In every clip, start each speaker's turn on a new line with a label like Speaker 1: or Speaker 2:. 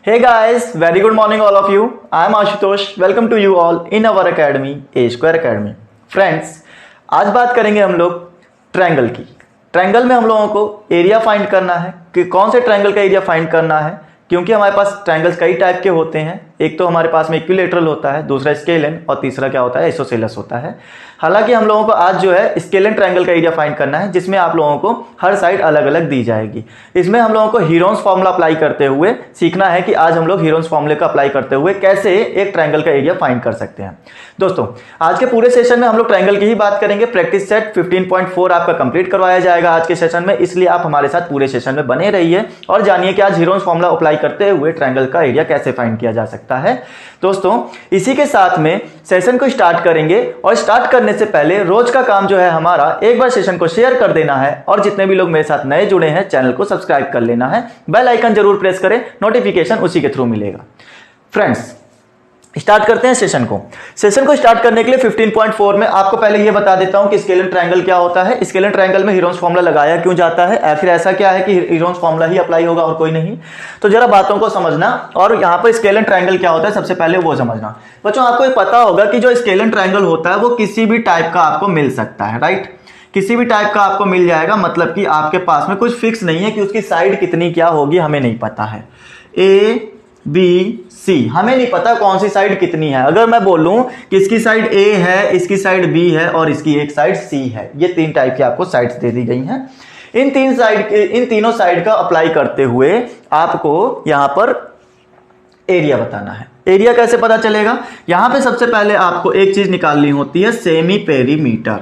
Speaker 1: Hey guys, very good morning all of you. I am Ashutosh. Welcome to you all in our academy, A Square Academy. Friends, आज बात करेंगे हम लोग triangle की। Triangle में हम लोगों को एरिया फाइंड करना है कि कौन से ट्रायंगल का एरिया फाइंड करना है, क्योंकि हमारे पास ट्रायंगल्स कई टाइप के होते हैं। एक तो हमारे पास में इक्विलेटरल होता है, दूसरा स्केलन और तीसरा क्या होता है, आइसोसेलेस होता है। हालांकि हम लोगों को आज जो है स्केलन ट्रायंगल का एरिया फाइंड करना है, जिसमें आप लोगों को हर साइड अलग अलग दी जाएगी। इसमें हम लोगों को हीरोन्स फॉर्मूला अप्लाई करते हुए सीखना है कि आज हम लोग हीरोन्स फॉर्मूले का अप्लाई करते हुए कैसे एक ट्रायंगल का एरिया फाइंड कर सकते हैं। दोस्तों, आज के पूरे सेशन में हम लोग ट्रायंगल की ही बात करेंगे। प्रैक्टिस सेट 15.4 आपका कंप्लीट करवाया जाएगा आज के सेशन में, इसलिए आप हमारे साथ पूरे सेशन में बने रहिए और जानिए कि आज हीरोन्स फॉर्मूला अप्लाई करते हुए ट्रायंगल का एरिया कैसे फाइंड किया जा सकता है। दोस्तों, इसी के साथ में सेशन को स्टार्ट करेंगे और स्टार्ट करने से पहले रोज का काम जो है हमारा, एक बार सेशन को शेयर कर देना है और जितने भी लोग मेरे साथ नए जुड़े हैं चैनल को सब्सक्राइब कर लेना है। बेल आइकन जरूर प्रेस करें, नोटिफिकेशन उसी के थ्रू मिलेगा। फ्रेंड्स, स्टार्ट करते हैं सेशन को। सेशन को स्टार्ट करने के लिए 15.4 में आपको पहले यह बता देता हूं कि स्केलन ट्रायंगल क्या होता है। स्केलन ट्रायंगल में हीरोन्स फॉर्मूला लगाया क्यों जाता है, आखिर ऐसा क्या है कि हीरोन्स फॉर्मूला ही अप्लाई होगा और कोई नहीं। तो जरा बातों को समझना और यहां पर स्केलन ट्रायंगल क्या होता है सबसे पहले वो समझना। बच्चों, आपको ये पता होगा कि जो स्केलन ट्रायंगल होता है वो किसी भी टाइप का आपको मिल सकता है, राइट। किसी भी टाइप का आपको मिल जाएगा, मतलब कि आपके पास में कुछ फिक्स नहीं है कि उसकी साइड कितनी क्या होगी, हमें नहीं पता है। ए बी सी, हमें नहीं पता कौन सी साइड कितनी है। अगर मैं बोलूं कि इसकी साइड ए है, इसकी साइड बी है और इसकी एक साइड सी है, ये तीन टाइप की आपको साइड्स दे दी गई हैं। इन तीनों साइड का अप्लाई करते हुए आपको यहां पर एरिया बताना है। एरिया कैसे पता चलेगा, यहां पे सबसे पहले आपको एक चीज निकालनी होती है, सेमी पेरीमीटर।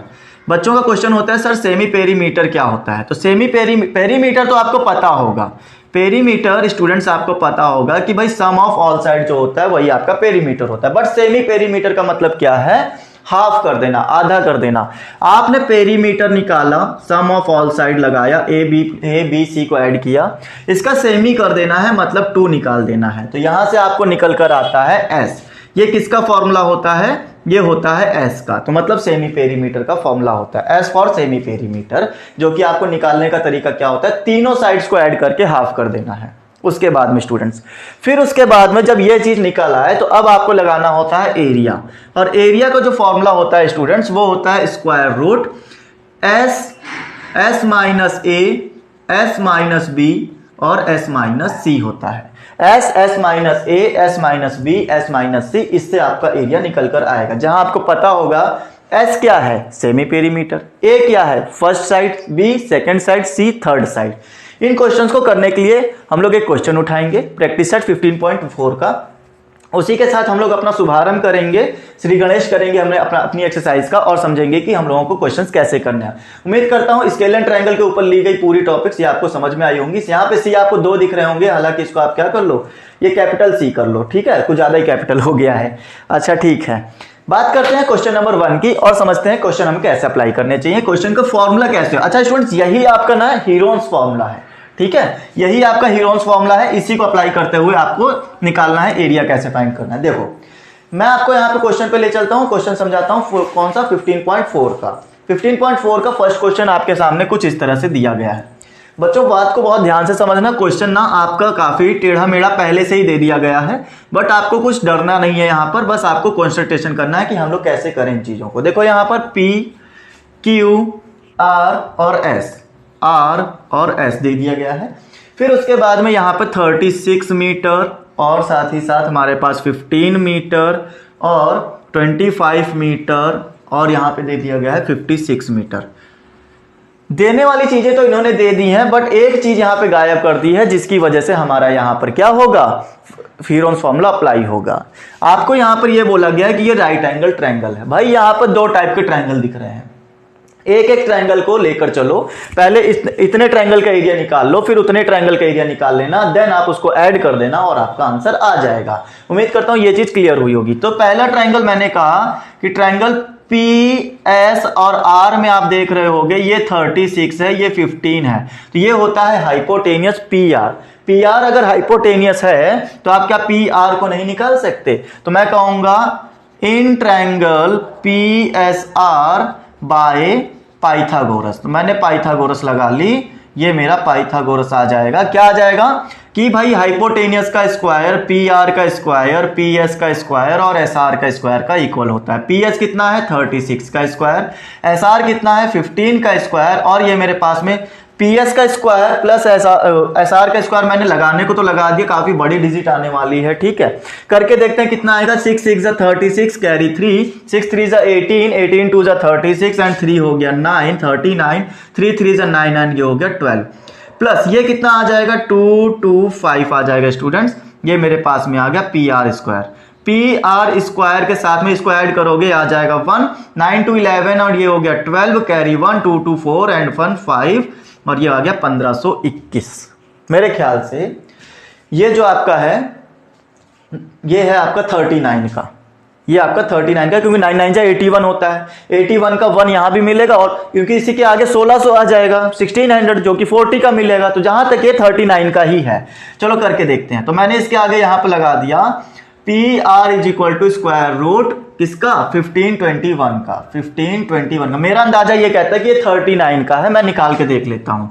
Speaker 1: बच्चों का क्वेश्चन होता है सर सेमी पेरीमीटर क्या होता है। तो सेमी पेरीमीटर तो आपको पता होगा। पेरीमीटर स्टूडेंट्स आपको पता होगा कि भाई सम ऑफ ऑल साइड जो होता है वही आपका पेरीमीटर होता है। बट सेमी पेरीमीटर का मतलब क्या है, हाफ कर देना, आधा कर देना। आपने पेरीमीटर निकाला, सम ऑफ ऑल साइड लगाया, ए बी सी को ऐड किया, इसका सेमी कर देना है, मतलब 2 निकाल देना है। तो यहां से आपको निकल कर आता है एस। ये किसका फॉर्मूला होता है, ये होता है एस का। तो मतलब सेमी पेरीमीटर का फॉर्मूला होता है एस फॉर सेमी पेरीमीटर, जो कि आपको निकालने का तरीका क्या होता है, तीनों साइड्स को ऐड करके हाफ कर देना है। उसके बाद में स्टूडेंट्स, फिर उसके बाद में जब ये चीज निकल आए तो अब आपको लगाना होता है एरिया। और एरिया का जो फॉर्मूला होता है स्टूडेंट्स, वो होता है square root S minus A, S minus B और एस माइनस सी होता है। S minus A, S minus B, S minus C, इससे आपका एरिया निकल कर आएगा। जहां आपको पता होगा एस क्या है, सेमी पेरीमीटर, ए क्या है, first side, B second side, C third side. इन क्वेश्चंस को करने के लिए हम लोग एक क्वेश्चन उठाएंगे प्रैक्टिस सेट 15.4 का। उसी के साथ हम लोग अपना शुभारंभ करेंगे, श्री गणेश करेंगे हमने अपनी एक्सरसाइज का और समझेंगे कि हम लोगों को क्वेश्चंस कैसे करने हैं। उम्मीद करता हूं स्केलन ट्रायंगल के ऊपर ली गई पूरी टॉपिक्स ये आपको समझ में आई होंगी। यहाँ पे सी आपको 2 दिख रहे होंगे, हालांकि इसको आप क्या कर लो, ये कैपिटल सी कर लो, ठीक है, कुछ ज्यादा ही कैपिटल हो गया है। अच्छा ठीक है, बात करते हैं क्वेश्चन नंबर 1 की और समझते हैं क्वेश्चन हमें कैसे अप्लाई करने चाहिए, क्वेश्चन का फॉर्मूला कैसे हो। अच्छा स्टूडेंट्स, यही आपका ना हीरोन्स फॉर्मूला है, ठीक है, यही आपका हीरोन्स फॉर्मूला है। इसी को अप्लाई करते हुए आपको निकालना है एरिया कैसे फाइंड करना है। देखो, मैं आपको यहाँ पे क्वेश्चन पे ले चलता हूँ, क्वेश्चन समझाता हूँ। कौन सा, 15.4 का। 15.4 का फर्स्ट क्वेश्चन आपके सामने कुछ इस तरह से दिया गया है। बच्चों, बात को बहुत ध्यान से समझना, क्वेश्चन ना आपका काफी टेढ़ा मेढ़ा पहले से ही दे दिया गया है, बट आपको कुछ डरना नहीं है यहाँ पर, बस आपको कॉन्सेंट्रेशन करना है कि हम लोग कैसे करें इन चीजों को। देखो यहाँ पर P, Q, R और S दे दिया गया है। फिर उसके बाद में यहाँ पर 36 मीटर और साथ ही साथ हमारे पास 15 मीटर और 25 मीटर और यहाँ पे दे दिया गया है 56 मीटर। देने वाली चीजें तो इन्होंने दे दी हैं, बट एक चीज यहाँ पे गायब कर दी है, जिसकी वजह से हमारा यहाँ पर क्या होगा, हीरोन्स फॉर्मूला अप्लाई होगा। आपको यहाँ पर यह बोला गया है कि ये राइट एंगल ट्रायंगल है। भाई यहाँ पर 2 टाइप के ट्रायंगल दिख रहे हैं, एक एक ट्रायंगल को लेकर चलो, पहले इतने ट्रायंगल का एरिया निकाल लो, फिर उतने ट्रायंगल का एरिया निकाल लेना, देन आप उसको ऐड कर देना और आपका आंसर आ जाएगा। उम्मीद करता हूं ये चीज क्लियर हुई होगी। तो पहला ट्रायंगल मैंने कहा कि ट्रायंगल पी, एस और आर में आप देख रहे होगे ये 36 है, ये 15 है, तो ये होता है hypotenuse P R. P R अगर हाइपोटेनियस है तो आप क्या पी आर को नहीं निकाल सकते। तो मैं कहूंगा in triangle P S R by Pythagoras. तो मैंने पाइथागोरस लगा ली, ये मेरा पाइथागोरस आ जाएगा। क्या आ जाएगा कि भाई हाइपोटेनियस का स्क्वायर पी आर का स्क्वायर पी एस का स्क्वायर और एस आर का स्क्वायर का इक्वल होता है। पी एस कितना है 36 का स्क्वायर, एस आर कितना है 15 का स्क्वायर, और ये मेरे पास में पी एस का स्क्वायर प्लस एस आर का स्क्वायर मैंने लगाने को तो लगा दिया, काफी बड़ी डिजिट आने वाली है। ठीक है, करके देखते हैं कितना आएगा। 6 6 जा 36 कैरी 3, 6 3 जा 18, 18 2 जा 36 एंड 3 हो गया 9, 39, 3 3 जा 9 एंड ये हो गया 12, प्लस ये कितना आ जाएगा 2 2 5 आ जाएगा स्टूडेंट्स। ये मेरे पास में आ गया P R square. P R square के साथ में इसको ऐड करोगे आ जाएगा 1, 9 2 11 और ये हो गया 12 कैरी 1 2 2 4 एंड 1 5 और ये आ गया 1521। मेरे ख्याल से ये जो आपका है ये है आपका 39 का, ये आपका 39 का, क्योंकि 9 9 जा 81 होता है, 81 का 1 यहां भी मिलेगा और क्योंकि इसी के आगे 1600 आ जाएगा 1600 जो कि 40 का मिलेगा, तो जहां तक ये 39 का ही है। चलो करके देखते हैं। तो मैंने इसके आगे यहां पे लगा दिया P R is equal to square root किसका 1521 का, 1521 का। मेरा अंदाजा ये कहता है कि ये 39 का है, मैं निकाल के देख लेता हूं।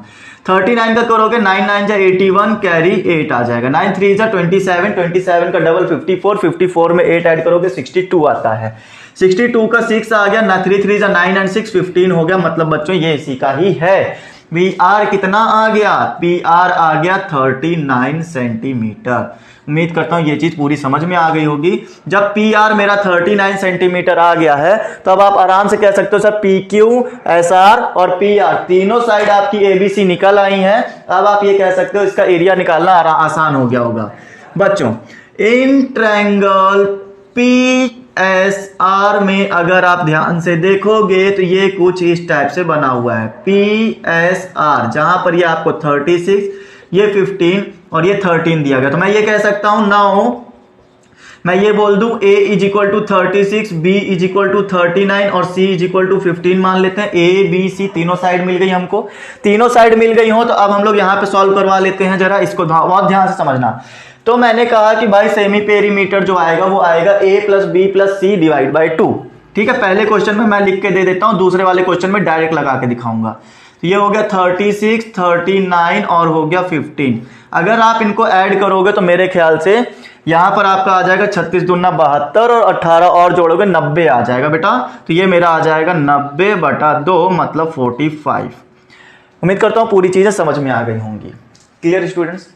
Speaker 1: 39 का करोगे 9 9 जा 81 कैरी 8 आ जाएगा, 9 3 जा 27, 27 का डबल 54, 54 में 8 ऐड करोगे 62 आता है, 62 का 6 आ गया ना, 3 3 जा 9 एंड 6 15 हो गया। मतलब बच्चों ये इसी का ही है। पी आर कितना आ गया, पी आर आ गया 39 सेंटीमीटर। उम्मीद करता हूं ये चीज पूरी समझ में आ गई होगी। जब पी आर मेरा 39 सेंटीमीटर आ गया है तो अब आप आराम से कह सकते हो sir P Q S R और पी आर तीनों साइड आपकी एबीसी निकल आई हैं। अब आप ये कह सकते हो इसका एरिया निकालना आसान हो गया होगा। बच्चों in triangle P S R में अगर आप ध्यान से देखोगे तो ये कुछ इस टाइप से बना हुआ है पी एस आर, जहां पर ये आपको 36, ये 15 और ये 13 दिया गया। तो मैं ये कह सकता हूं नाउ मैं ये बोल दूं a is equal to 36, b is equal to 39 और c इज इक्वल टू 15 मान लेते हैं। a b c तीनों साइड मिल गई हमको, तीनों साइड मिल गई हो तो अब हम लोग यहां पे सॉल्व करवा लेते हैं। जरा इसको बहुत ध्यान से समझना। तो मैंने कहा कि भाई सेमी पेरीमीटर जो आएगा वो आएगा a plus B plus C divide by 2। ठीक है, पहले क्वेश्चन में मैं लिख के दे देता हूं, दूसरे वाले क्वेश्चन में डायरेक्ट लगा के दिखाऊंगा। तो ये हो गया 36, 39 और हो गया 15। अगर आप इनको ऐड करोगे तो मेरे ख्याल से यहां पर आपका आ जाएगा 36 दूना 72 और 18 और जोड़ोगे 90 आ जाएगा बेटा। तो ये मेरा आ जाएगा 90/2 मतलब 45। उम्मीद करता हूं पूरी चीजें समझ में आ गई होंगी। Clear students?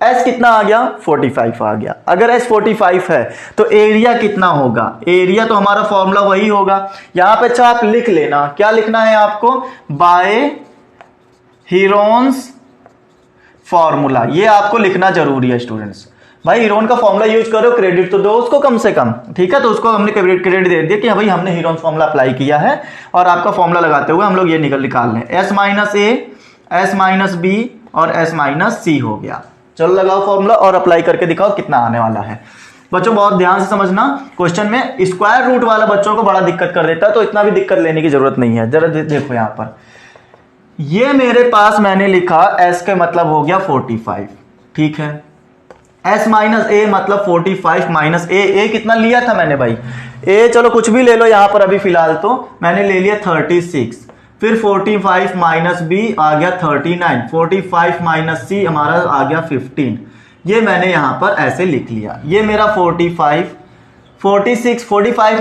Speaker 1: S कितना आ गया 45 आ गया। अगर S 45 है तो एरिया कितना होगा, एरिया तो हमारा फॉर्मूला वही होगा। यहां पे अच्छा आप लिख लेना, क्या लिखना है आपको, बाय हीरोन्स फॉर्मूला, ये आपको लिखना जरूरी है स्टूडेंट्स। भाई हीरोन का फॉर्मूला यूज करो, क्रेडिट तो दो उसको कम से कम। ठीक है, तो उसको हमने क्रेडिट दे दिया कि भाई हमने हीरोन फॉर्मूला अप्लाई किया है और आपका फॉर्मूला लगाते हुए हम लोग ये निकाल लें S माइनस ए, S माइनस बी और S माइनस सी हो गया। चलो लगाओ फॉर्मूला और अप्लाई करके दिखाओ कितना आने वाला है। बच्चों बहुत ध्यान से समझना, क्वेश्चन में स्क्वायर रूट वाला बच्चों को बड़ा दिक्कत कर देता है, तो इतना भी दिक्कत लेने की जरूरत नहीं है। जरा देखो यहां पर ये मेरे पास मैंने लिखा S का मतलब हो गया 45। ठीक है, S माइनस ए मतलब 45 माइनस ए कितना लिया था मैंने भाई, ए चलो कुछ भी ले लो यहां पर अभी फिलहाल, तो मैंने ले लिया 36, फिर 45 माइनस बी आ गया 39, 45 माइनस सी हमारा आ गया 15। ये मैंने यहां पर ऐसे लिख लिया। ये मेरा 45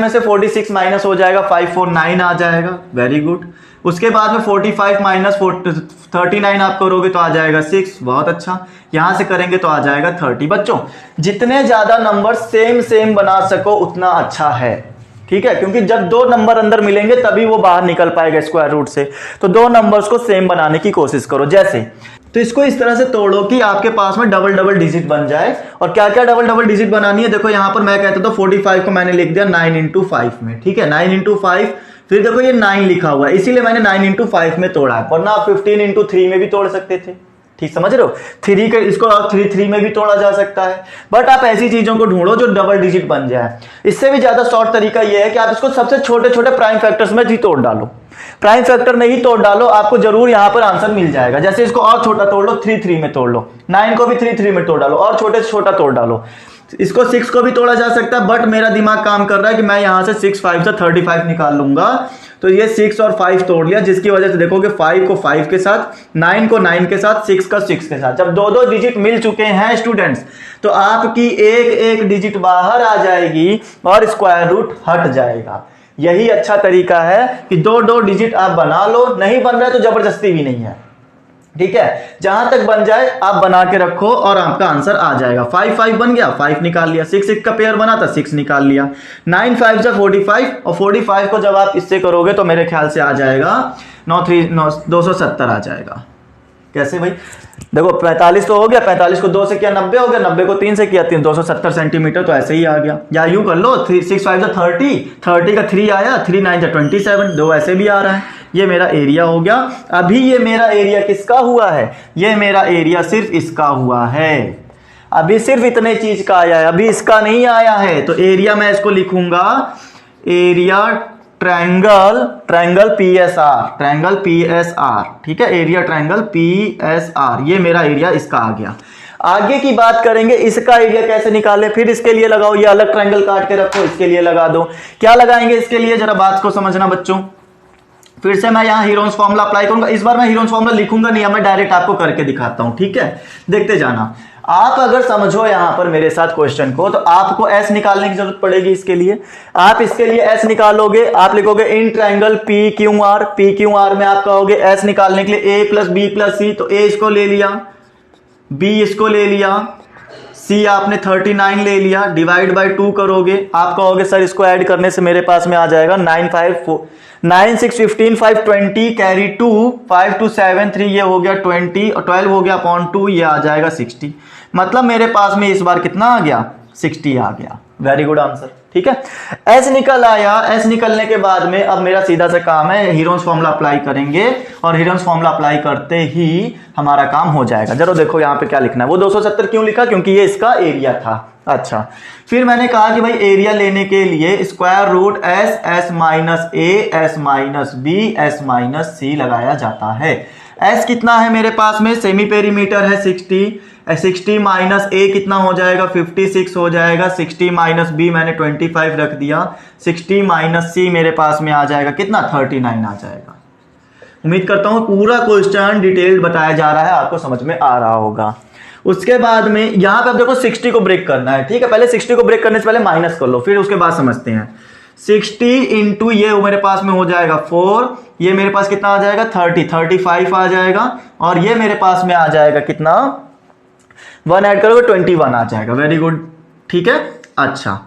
Speaker 1: में से 46 माइनस हो जाएगा 549 आ जाएगा, वेरी गुड। उसके बाद में 45 माइनस 39 आप करोगे तो आ जाएगा 6, बहुत अच्छा। यहां से करेंगे तो आ जाएगा 30। बच्चों जितने ज्यादा नंबर सेम बना सको उतना अच्छा है। ठीक है, क्योंकि जब दो नंबर अंदर मिलेंगे तभी वो बाहर निकल पाएगा स्क्वायर रूट से। तो दो नंबर्स को सेम बनाने की कोशिश करो। जैसे तो इसको इस तरह से तोड़ो कि आपके पास में डबल डिजिट बन जाए। और क्या क्या डबल डिजिट बनानी है, देखो यहां पर मैं कहता था 45 को मैंने लिख दिया 9 इंटू 5 में। ठीक है, 9 इंटू 5, फिर देखो ये 9 लिखा हुआ है, इसीलिए मैंने 9 इंटू 5 में तोड़ा है, वरना आप 15 इंटू 3 में भी तोड़ सकते थे। ठीक समझ रहे हो, 3 के इसको आप 3 में भी तोड़ा जा सकता है। बट आप ऐसी चीजों को ढूंढो जो डबल डिजिट बन जाए। इससे भी ज्यादा शॉर्ट तरीका यह है कि आप इसको सबसे छोटे छोटे प्राइम फैक्टर्स में ही तोड़ डालो, प्राइम फैक्टर में ही तोड़ डालो, आपको जरूर यहां पर आंसर मिल जाएगा। जैसे इसको और छोटा तोड़ लो, 3 में तोड़ लो, 9 को भी 3 में तोड़ डालो और छोटे से छोटा तोड़ डालो। इसको 6 को भी तोड़ा जा सकता है, बट मेरा दिमाग काम कर रहा है कि मैं यहां से 6 5 से 35 निकाल लूंगा। तो ये 6 और 5 तोड़ लिया, जिसकी वजह से देखोगे 5 को 5 के साथ, 9 को 9 के साथ, 6 का 6 के साथ। जब दो दो डिजिट मिल चुके हैं स्टूडेंट्स, तो आपकी एक एक डिजिट बाहर आ जाएगी और स्क्वायर रूट हट जाएगा। यही अच्छा तरीका है कि दो दो डिजिट आप बना लो, नहीं बन रहा है तो जबरदस्ती भी नहीं है, ठीक है। जहां तक बन जाए आप बना के रखो और आपका आंसर आ जाएगा। 5 5 बन गया, 5 निकाल लिया। 6 6 का पेयर बना था, 6 निकाल लिया। 9 5 जा 45, और 45 को जब आप इससे करोगे तो मेरे ख्याल से आ जाएगा 270 आ जाएगा। कैसे भाई? देखो 45 तो हो गया, 45 को 2 से किया 90 हो गया, 90 को 3 से किया 270 सेंटीमीटर, तो ऐसे ही आ गया। या यूं कर लो 6 5 30, 30 का 3 आया, 3 9 27, 2 ऐसे भी आ रहा है। ये मेरा एरिया हो गया। अभी ये मेरा एरिया किसका हुआ है? ये मेरा एरिया सिर्फ इसका हुआ है, अभी सिर्फ इतने चीज का आया है, अभी इसका नहीं आया है। तो एरिया मैं इसको लिखूंगा area triangle P S R, ठीक है, एरिया ट्रायंगल PSR। ये मेरा एरिया इसका आ गया। आगे की बात करेंगे इसका एरिया कैसे निकाले, फिर इसके लिए लगाओ, ये अलग ट्रायंगल काट के रखो, इसके लिए लगा दो। क्या लगाएंगे इसके लिए, जरा बात को समझना बच्चों। फिर से मैं यहां हीरोन्स फॉर्मूला अप्लाई करूंगा। इस बार मैं हीरोन्स फॉर्मूला लिखूंगा नहीं, मैं डायरेक्ट आपको करके दिखाता हूं, ठीक है। देखते जाना। आप अगर समझो यहां पर मेरे साथ क्वेश्चन को, तो आपको एस निकालने की जरूरत पड़ेगी। इसके लिए आप इसके लिए एस निकालोगे, आप लिखोगे इन ट्रायंगल PQR में आप कहोगे एस निकालने के लिए A + B + C, तो A इसको ले लिया, B इसको ले लिया, C आपने 39 ले लिया, डिवाइड बाय 2 करोगे, आप कहोगे सर इसको ऐड करने से मेरे पास में आ जाएगा 9 6 15 5 20 कैरी 2 5 2 7 3, ये हो गया 20 और 12 हो गया अपॉन 2, ये आ जाएगा 60। मतलब मेरे पास में इस बार कितना आ गया? 60 आ गया। वेरी गुड आंसर, ठीक है। एस निकल आया। एस निकलने के बाद में अब मेरा सीधा सा काम है, हीरोन्स फॉर्मूला अप्लाई करेंगे और हीरोन्स फॉर्मूला अप्लाई करते ही हमारा काम हो जाएगा। जरा देखो यहाँ पे क्या लिखना है। वो 270 क्यों लिखा? क्योंकि ये इसका एरिया था। अच्छा, फिर मैंने कहा कि भाई एरिया लेने के लिए square root S minus A S minus B S minus C लगाया जाता है। S कितना है मेरे पास में? सेमी पेरीमीटर है 60 माइनस A कितना हो जाएगा? 56 हो जाएगा। 60 माइनस B मैंने 25 रख दिया। 60 माइनस C मेरे पास में आ जाएगा कितना? 39 आ जाएगा। उम्मीद करता हूं पूरा क्वेश्चन डिटेल्ड बताया जा रहा है, आपको समझ में आ रहा होगा। उसके बाद में यहां पे आप देखो 60 को ब्रेक करना है, ठीक है। पहले 60 को ब्रेक करने से पहले माइनस कर लो, फिर उसके बाद समझते हैं। 60 इंटू ये मेरे पास में हो जाएगा 4, ये मेरे पास कितना आ जाएगा? 35 आ जाएगा, और ये मेरे पास में आ जाएगा कितना? 1 ऐड करोगे 21 आ जाएगा। वेरी गुड, ठीक है। अच्छा,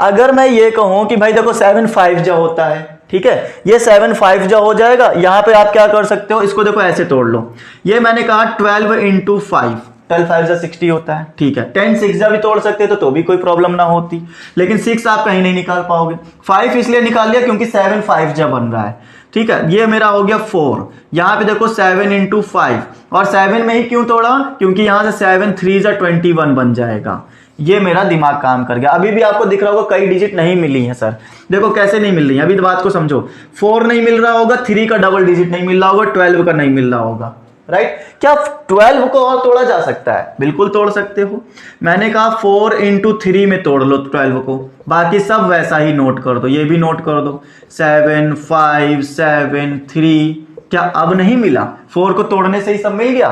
Speaker 1: अगर मैं ये कहूं कि भाई देखो 7 5 जो होता है, ठीक है, ये 7 5 जो हो जाएगा, यहां पे आप क्या कर सकते हो, इसको देखो ऐसे तोड़ लो। ये मैंने कहा 12 इंटू 5, 12 5 जा 60 होता है, ठीक है। 10 6 जा भी तोड़ सकते तो भी कोई प्रॉब्लम ना होती, लेकिन 6 आप कहीं नहीं निकाल पाओगे। 5 इसलिए निकाल लिया क्योंकि 7 5 जा बन रहा है, ठीक है। ये मेरा हो गया 4। यहां पे देखो 7 इंटू 5, और 7 में ही क्यों तोड़ा? क्योंकि यहां से 7 3 जा 21 बन जाएगा। ये मेरा दिमाग काम कर गया। अभी भी आपको दिख रहा होगा कई डिजिट नहीं मिली है सर। देखो कैसे नहीं मिल रही है, अभी तो बात को समझो। 4 नहीं मिल रहा होगा, 3 का डबल डिजिट नहीं मिल रहा होगा, 12 का नहीं मिल रहा होगा, राइट। क्या 12 को और तोड़ा जा सकता है? बिल्कुल तोड़ सकते हो। मैंने कहा 4 इंटू 3 में तोड़ लो 12 को, बाकी सब वैसा ही नोट कर दो। ये भी नोट कर दो, 7 5 7 3। क्या अब नहीं मिला? 4 को तोड़ने से ही सब मिल गया।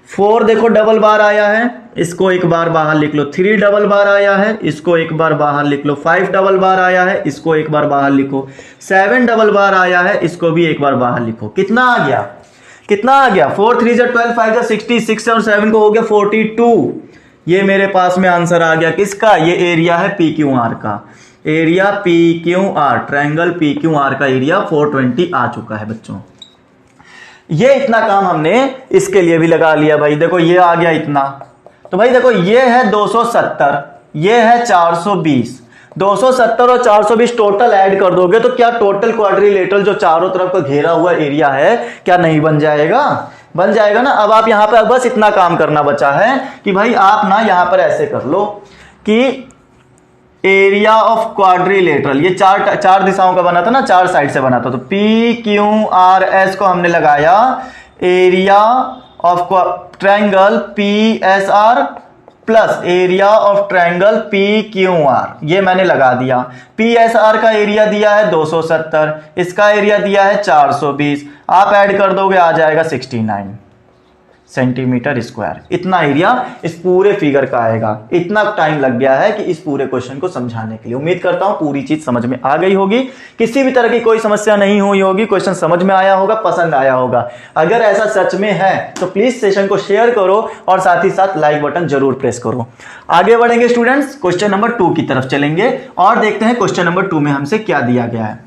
Speaker 1: 4 देखो डबल बार आया है, इसको एक बार बाहर लिख लो। 3 डबल बार आया है, इसको एक बार बाहर लिख लो। 5 डबल बार आया है, इसको एक बार बाहर लिखो। 7 डबल बार आया है, इसको भी एक बार बाहर लिखो। कितना आ गया? कितना आ गया? 4 3 जा 12 5 जा 60, 6 और 7 को हो गया 42। ये मेरे पास में आंसर आ गया किसका? ये एरिया है PQR का। एरिया PQR, ट्रायंगल PQR का एरिया 420 आ चुका है बच्चों। ये इतना काम हमने इसके लिए भी लगा लिया। भाई देखो ये आ गया इतना, तो भाई देखो ये है 270, ये है 420। 270 और 420 टोटल ऐड कर दोगे तो क्या टोटल क्वाड्रिलेटरल जो चारों तरफ का घेरा हुआ एरिया है, क्या नहीं बन जाएगा? बन जाएगा ना। अब आप यहां पर बस इतना काम करना बचा है कि भाई आप ना यहां पर ऐसे कर लो कि एरिया ऑफ क्वाड्रिलेटरल, ये चार दिशाओं का बना था ना, 4 साइड से बना था, तो PQRS को हमने लगाया area of triangle PSR plus area of triangle P Q R, ये मैंने लगा दिया। पी एस आर का एरिया दिया है 270, इसका एरिया दिया है 420, आप ऐड कर दोगे आ जाएगा 69 सेंटीमीटर स्क्वायर। इतना एरिया इस पूरे फिगर का आएगा। इतना टाइम लग गया है कि इस पूरे क्वेश्चन को समझाने के लिए। उम्मीद करता हूं पूरी चीज समझ में आ गई होगी, किसी भी तरह की कोई समस्या नहीं हुई होगी, क्वेश्चन समझ में आया होगा, पसंद आया होगा। अगर ऐसा सच में है तो प्लीज सेशन को शेयर करो और साथ ही साथ लाइक बटन जरूर प्रेस करो। आगे बढ़ेंगे स्टूडेंट्स, क्वेश्चन नंबर 2 की तरफ चलेंगे और देखते हैं क्वेश्चन नंबर 2 में हमसे क्या दिया गया है।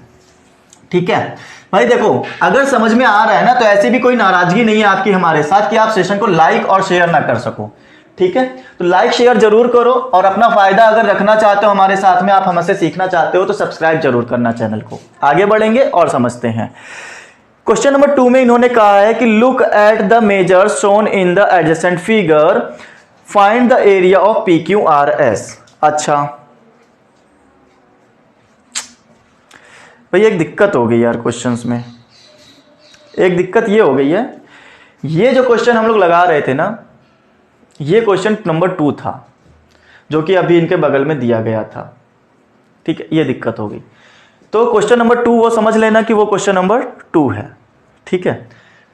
Speaker 1: ठीक है भाई, देखो अगर समझ में आ रहा है ना तो ऐसी भी कोई नाराजगी नहीं है आपकी हमारे साथ कि आप सेशन को लाइक और शेयर ना कर सको। ठीक है, तो लाइक शेयर जरूर करो और अपना फायदा अगर रखना चाहते हो हमारे साथ में, आप हमसे सीखना चाहते हो तो सब्सक्राइब जरूर करना चैनल को। आगे बढ़ेंगे और समझते हैं। क्वेश्चन नंबर 2 में इन्होंने कहा है कि look at the measures shown in the adjacent figure, find the area of P Q R S. अच्छा भाई, एक दिक्कत हो गई यार क्वेश्चंस में, एक दिक्कत ये हो गई है, ये जो क्वेश्चन हम लोग लगा रहे थे ना, ये क्वेश्चन नंबर 2 था जो कि अभी इनके बगल में दिया गया था। ठीक है, ये दिक्कत हो गई। तो क्वेश्चन नंबर 2 वो समझ लेना कि वो क्वेश्चन नंबर 2 है। ठीक है,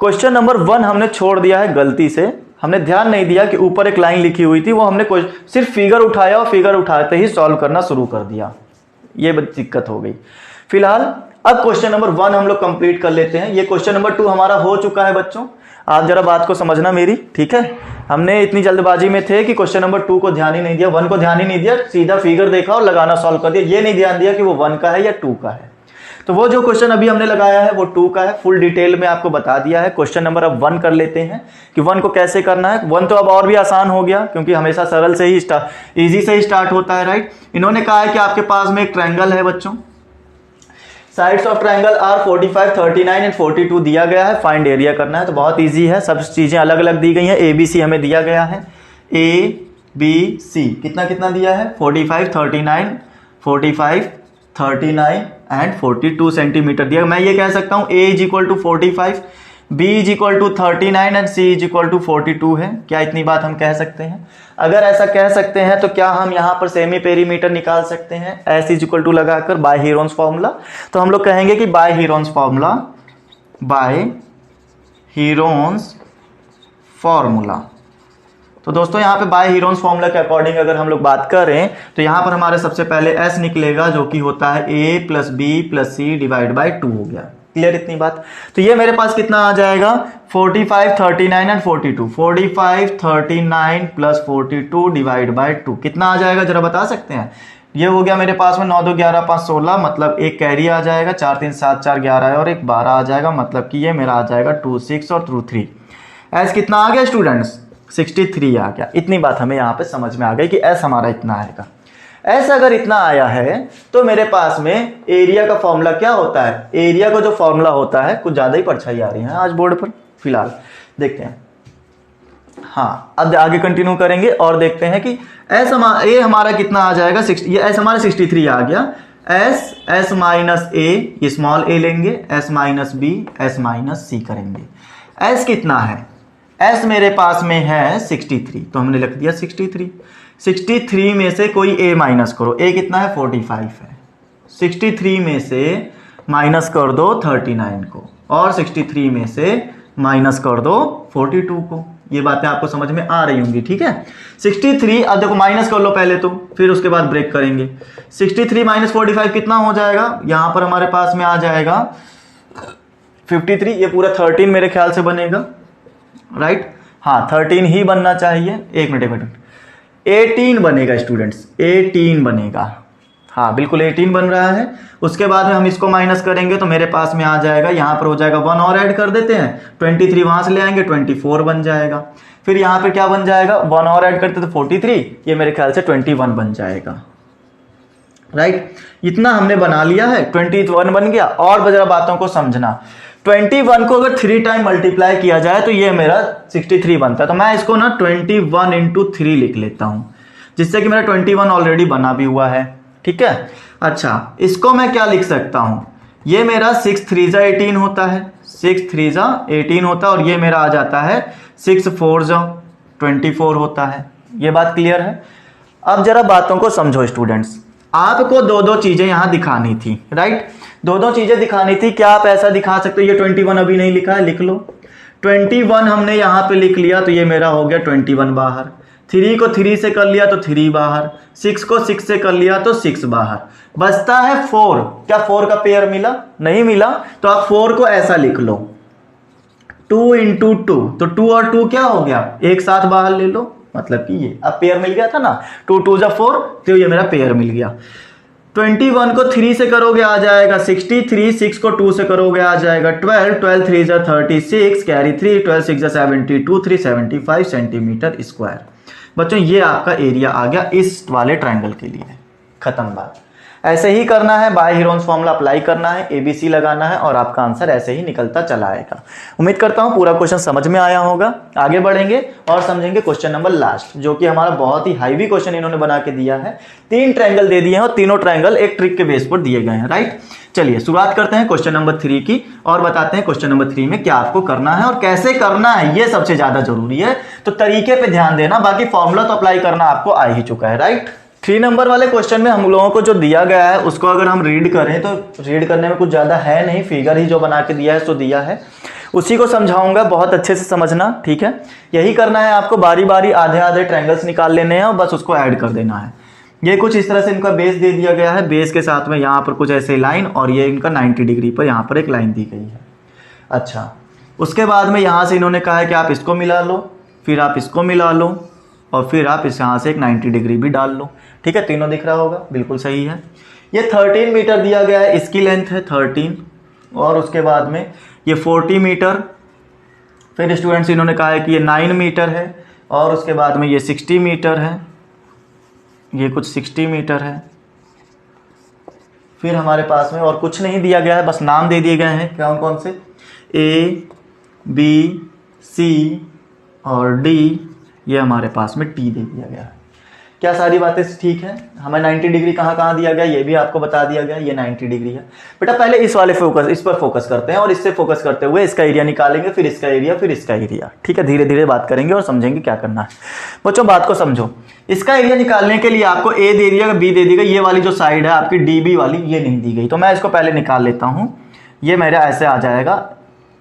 Speaker 1: क्वेश्चन नंबर 1 हमने छोड़ दिया है गलती से, हमने ध्यान नहीं दिया कि ऊपर एक लाइन लिखी हुई थी, वो हमने सिर्फ फिगर उठाया और फिगर उठाते ही सॉल्व करना शुरू कर दिया, ये दिक्कत हो गई। फिलहाल अब क्वेश्चन नंबर 1 हम लोग कंप्लीट कर लेते हैं। ये क्वेश्चन नंबर 2 हमारा हो चुका है बच्चों, आप जरा बात को समझना मेरी। ठीक है, हमने इतनी जल्दबाजी में थे कि क्वेश्चन नंबर 2 को ध्यान ही नहीं दिया, 1 को ध्यान ही नहीं दिया, सीधा फिगर देखा और लगाना सॉल्व कर दिया, ये नहीं ध्यान दिया कि वो 1 का है या 2 का है। तो वो जो क्वेश्चन अभी हमने लगाया है वो 2 का है, फुल डिटेल में आपको बता दिया है। क्वेश्चन नंबर अब 1 कर लेते हैं कि 1 को कैसे करना है। 1 तो अब और भी आसान हो गया क्योंकि हमेशा सरल से ही इजी से ही स्टार्ट होता है, राइट। इन्होंने कहा है कि आपके पास में एक ट्रायंगल है बच्चों, sides of triangle are 45, 39 and 42 दिया गया है, फाइंड एरिया करना है। तो बहुत इजी है, सब चीजें अलग अलग दी गई हैं। ए बी सी हमें दिया गया है, ए बी सी कितना कितना दिया है, 45, 39, 45, 39 एंड 42 सेंटीमीटर दिया। मैं ये कह सकता हूं A is equal to 45, B is equal to 39 and C is equal to 42 है। क्या इतनी बात हम कह सकते हैं? अगर ऐसा कह सकते हैं तो क्या हम यहां पर सेमी पेरीमीटर निकाल सकते हैं एस इज इक्वल टू लगाकर बाय हीरोन्स फॉर्मूला? तो हम लोग कहेंगे कि by Heron's formula, by Heron's formula. तो दोस्तों यहाँ पे बाय हीरोन्स फॉर्मूला के अकॉर्डिंग अगर हम लोग बात करें तो यहाँ पर हमारे सबसे पहले एस निकलेगा जो कि होता है A plus B plus C divide by 2 हो गया। क्लियर इतनी बात? तो ये मेरे पास कितना आ जाएगा, 45, 39 एंड 42, 45, 39 प्लस 42 डिवाइड बाय 2 कितना आ जाएगा जरा बता सकते हैं? ये हो गया मेरे पास में 9 2 11 5 16, मतलब एक कैरी आ जाएगा, 4 3 7 4 11 है और एक 12 आ जाएगा, मतलब कि ये मेरा आ जाएगा 2 6 और 2 3। एस कितना आ गया स्टूडेंट्स? 63 आ गया। इतनी बात हमें यहाँ पे समझ में आ गई कि एस हमारा इतना आएगा। एस अगर इतना आया है तो मेरे पास में एरिया का फॉर्मूला क्या होता है? एरिया का जो फॉर्मूला होता है, कुछ ज्यादा ही परछाई आ रही है आज बोर्ड पर, फिलहाल देखते हैं। हाँ, अब आगे कंटिन्यू करेंगे और देखते हैं कि एस ए हमारा कितना आ जाएगा, ये एस हमारा 63 आ गया। एस माइनस ए, ये स्मॉल ए लेंगे, S minus B, S minus C करेंगे। एस कितना है? एस मेरे पास में है 63, तो हमने लिख दिया 63। 63 में से कोई ए माइनस करो, ए कितना है? 45 है। 63 में से माइनस कर दो 39 को और 63 में से माइनस कर दो 42 को। ये बातें आपको समझ में आ रही होंगी, ठीक है। 63 अब देखो माइनस कर लो पहले तो, फिर उसके बाद ब्रेक करेंगे। 63 माइनस 45 कितना हो जाएगा? यहां पर हमारे पास में आ जाएगा 53, ये पूरा 13 मेरे ख्याल से बनेगा, राइट। हाँ 13 ही बनना चाहिए। एक मिनट 18 बनेगा स्टूडेंट्स, 18 बनेगा। हाँ बिल्कुल 18 बन रहा है। उसके बाद में हम इसको माइनस करेंगे तो मेरे पास में आ जाएगा, यहाँ पर हो जाएगा 1 और ऐड कर देते हैं, 23 वहां से ले आएंगे, 24 बन जाएगा। फिर यहाँ पर क्या बन जाएगा? 1 और ऐड करते तो 43, ये मेरे ख्याल से 21 बन जाएगा, राइट। इतना हमने बना लिया है, 21 बन गया। और जरा बातों को समझना, 21 को अगर 3 टाइम मल्टीप्लाई किया जाए तो ये मेरा 63 बनता है। तो मैं इसको ना 21 इंटू 3 लिख लेता हूं, जिससे कि मेरा 21 ऑलरेडी बना भी हुआ है, ठीक है। अच्छा, इसको मैं क्या लिख सकता हूं? ये मेरा 6 3 जा 18 होता है, 6 3 जा 18 होता है, और ये मेरा आ जाता है 6 4 जा 24 होता है। ये बात क्लियर है। अब जरा बातों को समझो स्टूडेंट्स, आपको दो दो चीजें यहां दिखानी थी, राइट, दो दो चीजें दिखानी थी। क्या आप ऐसा दिखा सकते हो, ये 21 अभी नहीं लिखा है, लिख लो 21 हमने यहां पे लिख लिया, तो ये मेरा हो गया 21 बाहर। 3 को 3 से कर लिया तो 3 बाहर, 6 को 6 से कर लिया तो 6 बाहर, बचता है 4। क्या 4 का पेयर मिला? नहीं मिला, तो आप 4 को ऐसा लिख लो 2 इंटू 2, तो 2 और 2 क्या हो गया, एक साथ बाहर ले लो, मतलब कि ये अब पेयर मिल गया था ना, 2 2 जा 4, तो ये मेरा पेयर मिल गया। 21 को 3 से करोगे आ जाएगा 63, 6 को 2 से करोगे आ जाएगा 12, 12 3 जा 36, कैरी 3, 12 6 जा 72, 375 सेंटीमीटर स्क्वायर। बच्चों ये आपका एरिया आ गया इस वाले ट्रायंगल के लिए, खत्म बात। ऐसे ही करना है, बाय हीरोन्स फॉर्मूला अप्लाई करना है, ABC लगाना है और आपका आंसर ऐसे ही निकलता चला आएगा। उम्मीद करता हूं पूरा क्वेश्चन समझ में आया होगा। आगे बढ़ेंगे और समझेंगे क्वेश्चन नंबर लास्ट, जो कि हमारा बहुत ही हाईवी क्वेश्चन इन्होंने बना के दिया है। 3 ट्रायंगल दे दिए हैं और तीनों ट्रायंगल एक ट्रिक के बेस पर दिए गए हैं, राइट। चलिए शुरुआत करते हैं क्वेश्चन नंबर 3 की और बताते हैं क्वेश्चन नंबर 3 में क्या आपको करना है और कैसे करना है, ये सबसे ज्यादा जरूरी है। तो तरीके पे ध्यान देना, बाकी फॉर्मूला तो अप्लाई करना आपको आ ही चुका है, राइट। 3 नंबर वाले क्वेश्चन में हम लोगों को जो दिया गया है उसको अगर हम रीड करें तो रीड करने में कुछ ज़्यादा है नहीं, फिगर ही जो बना के दिया है सो दिया है, उसी को समझाऊंगा, बहुत अच्छे से समझना, ठीक है। यही करना है आपको, बारी बारी आधे आधे ट्रायंगल्स निकाल लेने हैं और बस उसको ऐड कर देना है। ये कुछ इस तरह से इनका बेस दे दिया गया है, बेस के साथ में यहाँ पर कुछ ऐसे लाइन और ये इनका 90 डिग्री पर यहाँ पर एक लाइन दी गई है। अच्छा, उसके बाद में यहाँ से इन्होंने कहा है कि आप इसको मिला लो, फिर आप इसको मिला लो और फिर आप इस यहाँ से एक 90 डिग्री भी डाल लो, ठीक है। तीनों दिख रहा होगा, बिल्कुल सही है। ये 13 मीटर दिया गया है, इसकी लेंथ है 13 और उसके बाद में ये 40 मीटर, फिर स्टूडेंट्स इन्होंने कहा है कि ये 9 मीटर है और उसके बाद में ये 60 मीटर है, ये कुछ 60 मीटर है। फिर हमारे पास में और कुछ नहीं दिया गया है, बस नाम दे दिए गए हैं, कौन कौन से, A, B, C और D, ये हमारे पास में T दे दिया गया है। क्या सारी बातें ठीक है? हमें 90 डिग्री कहाँ कहाँ दिया गया ये भी आपको बता दिया गया, ये 90 डिग्री है। बेटा पहले इस पर फोकस करते हैं और इससे फोकस करते हुए इसका एरिया निकालेंगे, फिर इसका एरिया, फिर इसका एरिया, ठीक है। धीरे धीरे बात करेंगे और समझेंगे क्या करना है। बच्चों बात को समझो, इसका एरिया निकालने के लिए आपको A दे दिया, B दे दी गई, ये वाली जो साइड है आपकी DB वाली ये नहीं दी गई, तो मैं इसको पहले निकाल लेता हूँ। ये मेरा ऐसे आ जाएगा,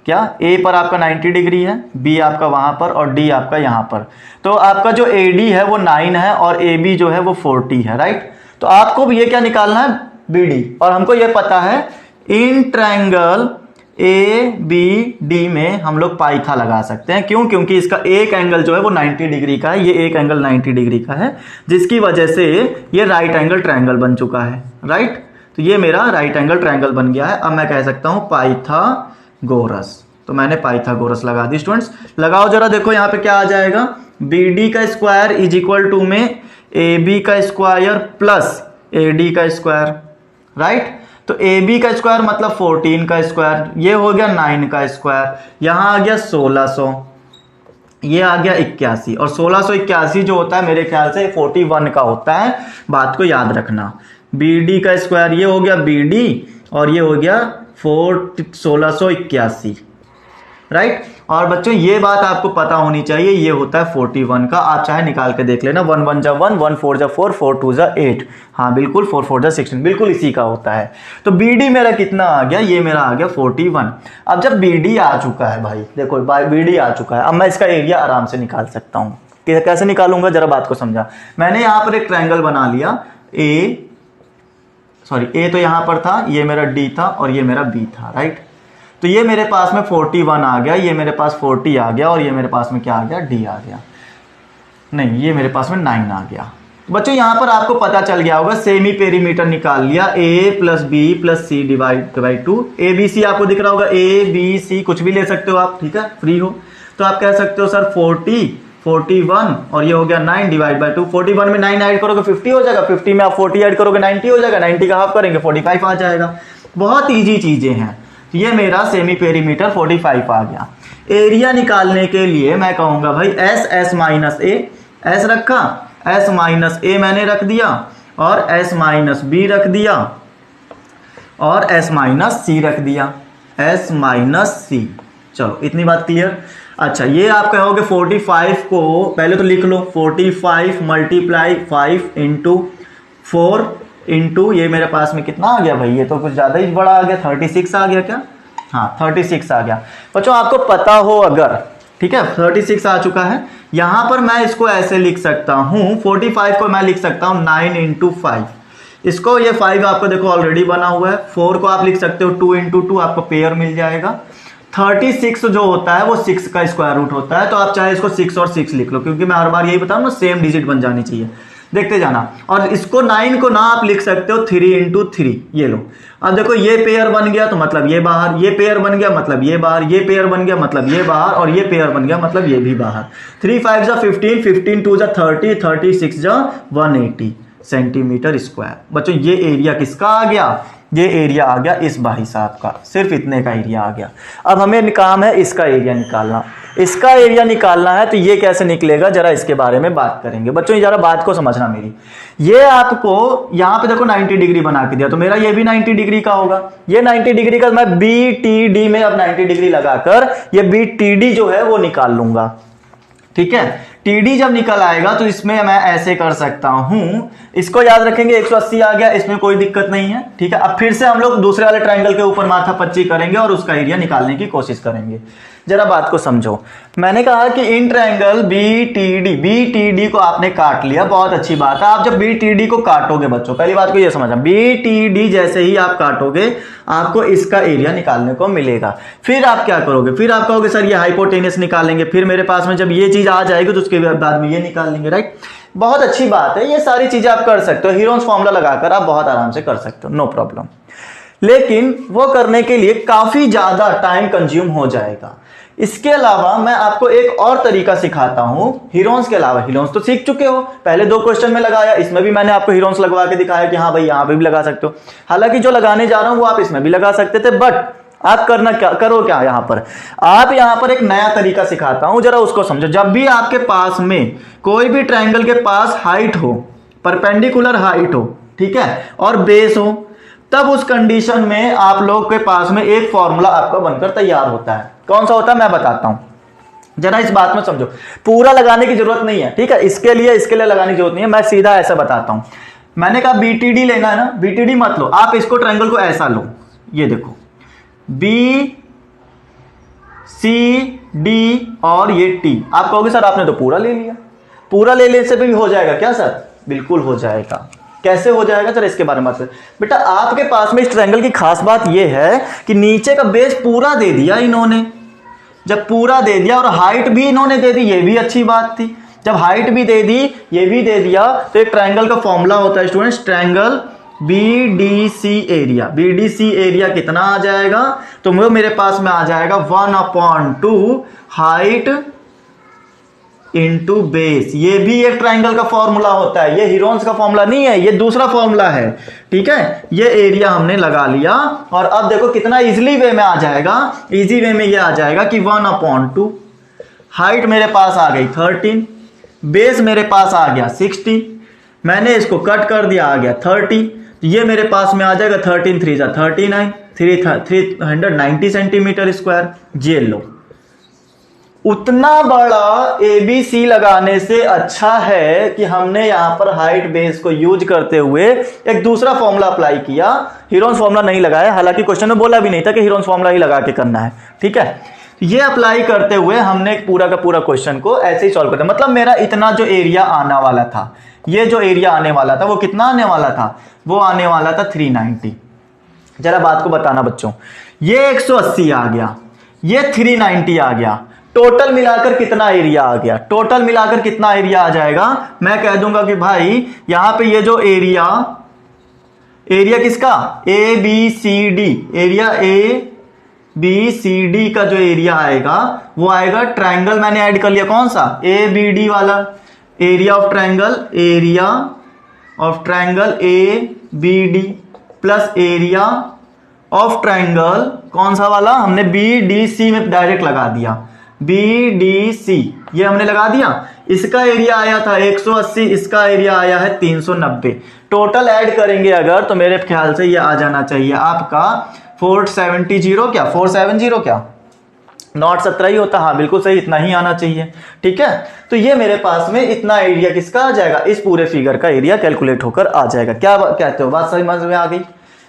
Speaker 1: क्या A पर आपका 90 डिग्री है, B आपका वहाँ पर और D आपका यहाँ पर, तो आपका जो AD है वो 9 है और AB जो है वो 40 है, राइट। तो आपको ये क्या निकालना है, BD, और हमको ये पता है इन ट्रायंगल ABD में हम लोग पाइथा लगा सकते हैं। क्यों? क्योंकि इसका एक एंगल जो है वो 90 डिग्री का है, ये एक एंगल 90 डिग्री का है, जिसकी वजह से ये राइट एंगल ट्रायंगल बन चुका है, राइट। तो ये मेरा राइट एंगल ट्रायंगल बन गया है। अब मैं कह सकता हूँ पाइथागोरस, तो मैंने पाइथागोरस लगा दी। स्टूडेंट्स लगाओ जरा, देखो यहाँ पे क्या आ जाएगा, BD का स्क्वायर इज इक्वल टू में AB का स्क्वायर प्लस AD का स्क्वायर, राइट। तो AB का स्क्वायर मतलब 14 का स्क्वायर, ये हो गया 9 का स्क्वायर, यहाँ आ गया 1600, ये आ गया 81, और 1681 जो होता है मेरे ख्याल से 41 का होता है, बात को याद रखना। BD का स्क्वायर ये हो गया BD और ये हो गया 1681, राइट। और बच्चों ये बात आपको पता होनी चाहिए, ये होता है 41 का, आप चाहे निकाल के देख लेना, 1 1 जा 1, 1 4 जा 4, 4 2 जा 8, हाँ बिल्कुल 4 4 जा 16, बिल्कुल इसी का होता है। तो BD मेरा कितना आ गया, ये मेरा आ गया 41। अब जब BD आ चुका है भाई, देखो BD आ चुका है, अब मैं इसका एरिया आराम से निकाल सकता हूँ। कैसे निकालूंगा जरा बात को समझा। मैंने यहाँ पर एक ट्रायंगल बना लिया, A तो यहाँ पर था, ये मेरा D था और ये मेरा B था, राइट। तो ये मेरे पास में 41 आ गया, ये मेरे पास 40 आ गया और ये मेरे पास में क्या आ गया, D आ गया, नहीं ये मेरे पास में 9 आ गया। तो बच्चों यहाँ पर आपको पता चल गया होगा, सेमी पेरीमीटर निकाल लिया, A plus B plus C divide by 2, ABC आपको दिख रहा होगा, ABC कुछ भी ले सकते हो आप, ठीक है, फ्री हो। तो आप कह सकते हो सर 40, 41 और ये हो गया 9 डिवाइड बाई 2, 41 में 9 ऐड करोगे 50 हो जाएगा, 50 में आप 40 ऐड करोगे 90 हो जाएगा, 90 का हाफ करेंगे 45 आ जाएगा। बहुत ईजी चीजें हैं। ये मेरा सेमी पेरीमीटर 45 आ गया। एरिया निकालने के लिए मैं कहूंगा भाई S माइनस A, S रखा, S माइनस A मैंने रख दिया और S माइनस B रख दिया और S माइनस C रख दिया, S माइनस C। चलो इतनी बात क्लियर। अच्छा, ये आप कहोगे 45 को पहले तो लिख लो, 45 मल्टीप्लाई 5 इंटू 4 इंटू ये मेरे पास में कितना आ गया भाई, ये तो कुछ ज़्यादा ही बड़ा आ गया, 36 आ गया क्या? हाँ 36 आ गया। बच्चों आपको पता हो अगर, ठीक है 36 आ चुका है, यहाँ पर मैं इसको ऐसे लिख सकता हूँ, 45 को मैं लिख सकता हूँ 9 इंटू 5, इसको ये 5 आपको देखो ऑलरेडी बना हुआ है, 4 को आप लिख सकते हो 2 इंटू 2, आपको पेयर मिल जाएगा। 36 जो होता है वो 6 का स्क्वायर रूट होता है, तो आप चाहे इसको 6 और 6 लिख लो, क्योंकि मैं हर बार यही बताऊँ ना, सेम डिजिट बन जानी चाहिए, देखते जाना। और इसको 9 को ना आप लिख सकते हो 3 इंटू 3, ये लो। अब देखो ये पेयर बन गया तो मतलब ये बाहर, ये पेयर बन गया मतलब ये बाहर, ये पेयर बन गया मतलब ये बाहर, और ये पेयर बन गया मतलब ये भी बाहर। 3 5 जा 15, 15 2 जा 30, 36 जा 180 सेंटीमीटर स्क्वायर। बच्चों ये एरिया किसका आ गया? ये एरिया आ गया इस भाई साहब का, सिर्फ इतने का एरिया आ गया। अब हमें काम है इसका एरिया निकालना। इसका एरिया निकालना है तो ये कैसे निकलेगा, जरा इसके बारे में बात करेंगे। बच्चों जरा बात को समझना मेरी, ये आपको यहाँ पे देखो 90 डिग्री बना के दिया, तो मेरा ये भी 90 डिग्री का होगा, ये 90 डिग्री का, मैं बी टी डी में अब 90 डिग्री लगाकर ये बी टी डी जो है वो निकाल लूंगा। ठीक है, टीडी जब निकल आएगा तो इसमें मैं ऐसे कर सकता हूं, इसको याद रखेंगे 180 आ गया, इसमें कोई दिक्कत नहीं है। ठीक है, अब फिर से हम लोग दूसरे वाले ट्रायंगल के ऊपर माथा पच्ची करेंगे और उसका एरिया निकालने की कोशिश करेंगे। जरा बात को समझो, मैंने कहा कि इन ट्रायंगल बी टी डी को आपने काट लिया, बहुत अच्छी बात है। आप जब बी टी डी को काटोगे बच्चों, पहली बात को ये समझना, बी टी डी जैसे ही आप काटोगे आपको इसका एरिया निकालने को मिलेगा। फिर आप क्या करोगे, फिर आप कहोगे सर ये हाइपोटेनस निकालेंगे, फिर मेरे पास में जब ये चीज आ जाएगी तो उसके बाद में ये निकाल लेंगे, राइट। बहुत अच्छी बात है, ये सारी चीजें आप कर सकते हो, हीरोन्स फॉर्मूला लगाकर आप बहुत आराम से कर सकते हो, नो प्रॉब्लम। लेकिन वो करने के लिए काफी ज्यादा टाइम कंज्यूम हो जाएगा। इसके अलावा मैं आपको एक और तरीका सिखाता हूं, हीरोन्स के अलावा। हीरोन्स तो सीख चुके हो, पहले 2 क्वेश्चन में लगाया, इसमें भी मैंने आपको हीरोन्स लगवा के दिखाया कि हाँ भाई यहां पे भी लगा सकते हो। हालांकि जो लगाने जा रहा हूं वो आप इसमें भी लगा सकते थे, बट आप करना क्या करो, क्या यहां पर आप यहां पर एक नया तरीका सिखाता हूं, जरा उसको समझो। जब भी आपके पास में कोई भी ट्रायंगल के पास हाइट हो, परपेंडिकुलर हाइट हो, ठीक है, और बेस हो, तब उस कंडीशन में आप लोग के पास में एक फॉर्मूला आपका बनकर तैयार होता है। कौन सा होता है मैं बताता हूं, जरा इस बात में समझो। पूरा लगाने की जरूरत नहीं है, ठीक है, इसके लिए लगाने की जरूरत नहीं है, मैं सीधा ऐसा बताता हूं। मैंने कहा बीटीडी लेना है ना, बीटीडी मत लो, आप इसको ट्रायंगल को ऐसा लो, ये देखो बी सी डी और ये टी। आप कहोगे सर आपने तो पूरा ले लिया, पूरा ले लेने से भी हो जाएगा क्या सर? बिल्कुल हो जाएगा। कैसे हो जाएगा जरा इसके बारे में बात करें। बेटा आपके पास में इस ट्रायंगल की खास बात यह है कि नीचे का बेस पूरा दे दिया इन्होंने, जब पूरा दे दिया और हाइट भी इन्होंने दे दी, ये भी अच्छी बात थी। जब हाइट भी दे दी, ये भी दे दिया, तो एक ट्रायंगल का फॉर्मूला होता है students, triangle BDC area. BDC area कितना आ जाएगा, तो वो मेरे पास में आ जाएगा 1/2 हाइट इंटू बेस। ये भी एक ट्रायंगल का फॉर्मूला होता है, ये हीरोन्स का फॉर्मूला नहीं है, ये दूसरा फॉर्मूला है। ठीक है, ये एरिया हमने लगा लिया और अब देखो कितना इजीली वे में आ जाएगा। इजी वे में ये आ जाएगा कि 1/2 हाइट मेरे पास आ गई 13, बेस मेरे पास आ गया 60, मैंने इसको कट कर दिया, आ गया 30, ये मेरे पास में आ जाएगा 13 3 जा 39, 390 सेंटीमीटर स्क्वायर। ये लो, उतना बड़ा ABC लगाने से अच्छा है कि हमने यहां पर हाइट बेस को यूज करते हुए एक दूसरा फॉर्मूला अप्लाई किया, हीरोन्स फॉर्मूला नहीं लगाया। हालांकि क्वेश्चन में बोला भी नहीं था कि हीरोन्स फॉर्मूला ही लगा के करना है, ठीक है। ये अप्लाई करते हुए हमने पूरा का पूरा क्वेश्चन को ऐसे ही सॉल्व करते, मतलब मेरा इतना जो एरिया आने वाला था, ये जो एरिया आने वाला था वो कितना आने वाला था, वो आने वाला था 390। जरा बात को बताना बच्चों, ये 180 आ गया, ये 390 आ गया, टोटल मिलाकर कितना एरिया आ गया, टोटल मिलाकर कितना एरिया आ जाएगा। मैं कह दूंगा कि भाई यहां पे ये जो एरिया किसका, A B C D, area A B C D का जो एरिया आएगा वो आएगा, ट्रायंगल मैंने ऐड कर लिया कौन सा, ए बी डी वाला, area of triangle A B D plus area of triangle कौन सा वाला, हमने बी डी सी में डायरेक्ट लगा दिया, BDC ये हमने लगा दिया। इसका एरिया आया था 180, इसका एरिया आया है 390। टोटल ऐड करेंगे अगर तो मेरे ख्याल से ये आ जाना चाहिए आपका 470 क्या नॉट 17 ही होता, हाँ बिल्कुल सही, इतना ही आना चाहिए। ठीक है, तो ये मेरे पास में इतना एरिया किसका आ जाएगा, इस पूरे फिगर का एरिया कैलकुलेट होकर आ जाएगा। क्या कहते हो, बात समझ में आ गई?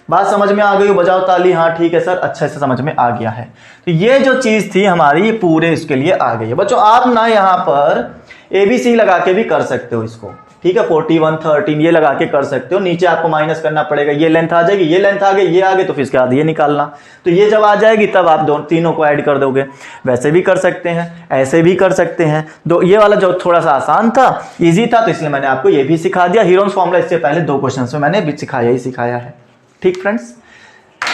Speaker 1: बात समझ में आ गई, बजाओ ताली। हाँ ठीक है सर, अच्छे से समझ में आ गया है। तो ये जो चीज थी हमारी, ये पूरे इसके लिए आ गई है। बच्चों आप ना यहाँ पर ABC लगा के भी कर सकते हो इसको, ठीक है, 41 13 ये लगा के कर सकते हो। नीचे आपको माइनस करना पड़ेगा, ये लेंथ आ जाएगी, ये लेंथ आ गई, ये आगे, तो फिर इसके बाद ये निकालना। तो ये जब आ जाएगी तब आप तीनों को ऐड कर दोगे। वैसे भी कर सकते हैं, ऐसे भी कर सकते हैं। ये वाला जो थोड़ा सा आसान था, इजी था, तो इसलिए मैंने आपको ये भी सिखा दिया। हीरोन्स फॉर्मूला इससे पहले 2 क्वेश्चन में मैंने भी सिखाया ही सिखाया है। ठीक फ्रेंड्स,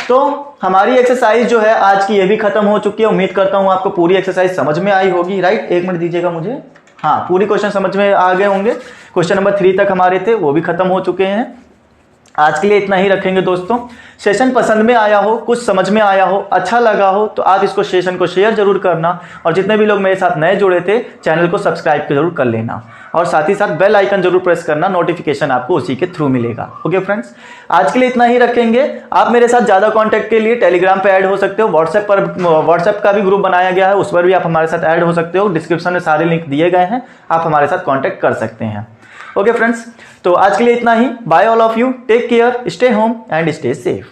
Speaker 1: तो हमारी एक्सरसाइज जो है आज की ये भी खत्म हो चुकी है। उम्मीद करता हूं आपको पूरी एक्सरसाइज समझ में आई होगी, राइट? 1 मिनट दीजिएगा मुझे। हाँ, पूरी क्वेश्चन समझ में आ गए होंगे। क्वेश्चन नंबर 3 तक हमारे थे, वो भी खत्म हो चुके हैं। आज के लिए इतना ही रखेंगे दोस्तों। सेशन पसंद में आया हो, कुछ समझ में आया हो, अच्छा लगा हो, तो आप इसको सेशन को शेयर जरूर करना। और जितने भी लोग मेरे साथ नए जुड़े थे, चैनल को सब्सक्राइब जरूर कर लेना। और साथ ही साथ बेल आइकन जरूर प्रेस करना, नोटिफिकेशन आपको उसी के थ्रू मिलेगा। ओके फ्रेंड्स, आज के लिए इतना ही रखेंगे। आप मेरे साथ ज़्यादा कॉन्टैक्ट के लिए टेलीग्राम पे ऐड हो सकते हो, व्हाट्सएप का भी ग्रुप बनाया गया है, उस पर भी आप हमारे साथ ऐड हो सकते हो। डिस्क्रिप्शन में सारे लिंक दिए गए हैं, आप हमारे साथ कॉन्टैक्ट कर सकते हैं। ओके फ्रेंड्स, तो आज के लिए इतना ही। Bye all of you, take care, stay home and stay safe.